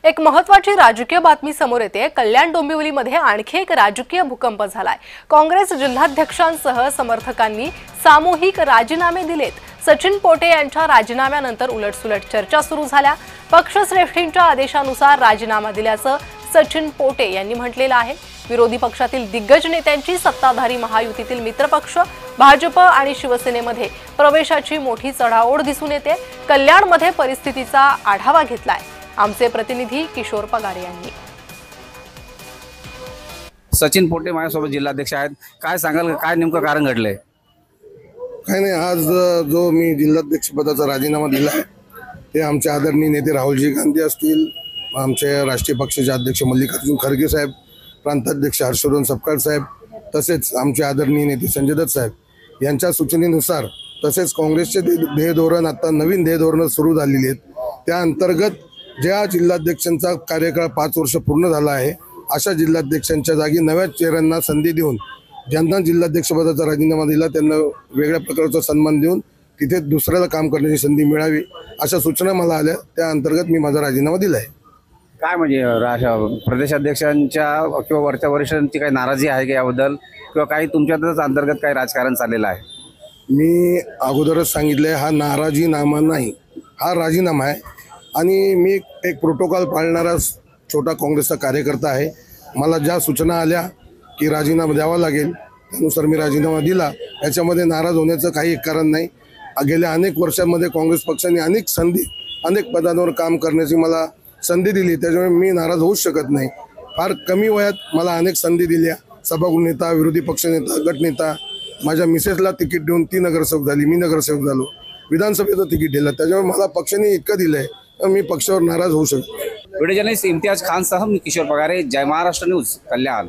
एक महत्त्वाची राजकीय बातमी समोर येते। कल्याण डोंबिवलीमध्ये आणखी एक राजकीय भूकंप झालाय। काँग्रेस जिल्हाध्यक्षांसह समर्थकांनी सामूहिक राजीनामे दिलेत। सचिन पोटे यांच्या राजीनाम्यानंतर उलटसुलट चर्चा सुरू झाल्या। पक्षश्रेष्ठींच्या आदेशानुसार राजीनामा दिल्याचं सचिन पोटे यांनी म्हटलेलं आहे। विरोधी पक्षातील दिग्गज नेत्यांची सत्ताधारी महायुतीतील मित्रपक्ष भाजप आणि शिवसेनेमध्ये प्रवेशाची मोठी चढाओढ दिसून येते। कल्याणमध्ये परिस्थितीचा आढावा घेतलाय आमचे प्रतिनिधी किशोर पगार यांनी। सचिन पोटे माझ्यासोबत जिल्हाध्यक्ष आहेत। काय सांगाल, काय नेमकं कारण घडलंय? काय नाही, आज जो मी जिल्हाध्यक्ष पदाचा राजीनामा दिला आहे ते आमचे आदरणीय नेते राहुलजी गांधी असतील, आमचे राष्ट्रीय पक्षाचे अध्यक्ष मल्लिकार्जुन खरगे साहेब, प्रांताध्यक्ष हर्षवर्धन सपकाळ साहेब, तसेच आमचे आदरणीय नेते संजय दत्त साहेब यांच्या सूचनेनुसार, तसेच काँग्रेसचे ध्येय धोरण आता नवीन ध्येय धोरण सुरू झालेली आहेत। त्या अंतर्गत ज्या जिल्हाध्यक्षांचा कार्यकाळ 5 वर्ष पूर्ण झाला आहे अशा जिल्हाध्यक्षांच्या जागी नव्या चेहऱ्यांना संधी देऊन ज्यांना जिल्हाध्यक्षपदाचा राजीनामा दिला त्यांना वेगळ्या प्रकारचा सन्मान देऊन तिथे दुसऱ्याला काम करण्याची संधी मिळावी अशा सूचना मला आल्या। त्या अंतर्गत मी माझा राजीनामा दिला आहे। काय म्हणजे प्रदेशाध्यक्षांच्या किंवा वरच्या वरिष्ठांची काही नाराजी आहे का याबद्दल, किंवा काही तुमच्यातच अंतर्गत काही राजकारण चाललेलं आहे? मी अगोदरच सांगितले, हा नाराजीनामा नाही, हा राजीनामा आहे। आणि मी एक प्रोटोकॉल पाळणारा छोटा काँग्रेसचा कार्यकर्ता आहे। मला ज्या सूचना आल्या की राजीनामा द्यावा लागेल त्यानुसार मी राजीनामा दिला। याच्यामध्ये नाराज होण्याचं काही कारण नाही। गेल्या अनेक वर्षांमध्ये काँग्रेस पक्षाने अनेक पदांवर काम करण्याची मला संधी दिली, त्याच्यामुळे मी नाराज होऊच शकत नाही। फार कमी वयात मला अनेक संधी दिल्या, सभागृह नेता, विरोधी पक्षनेता, गटनेता, माझ्या मिसेसला तिकीट देऊन ती नगरसेवक झाली, मी नगरसेवक झालो, विधानसभेचं तिकीट दिलं, त्याच्यामुळे मला पक्षाने इतकं दिलंय मी पक्षावर नाराज होऊ शकतो। व्हिडिओ जर्नलिस्ट इम्तियाज खान साहब, किशोर पगारे, जय महाराष्ट्र न्यूज, कल्याण।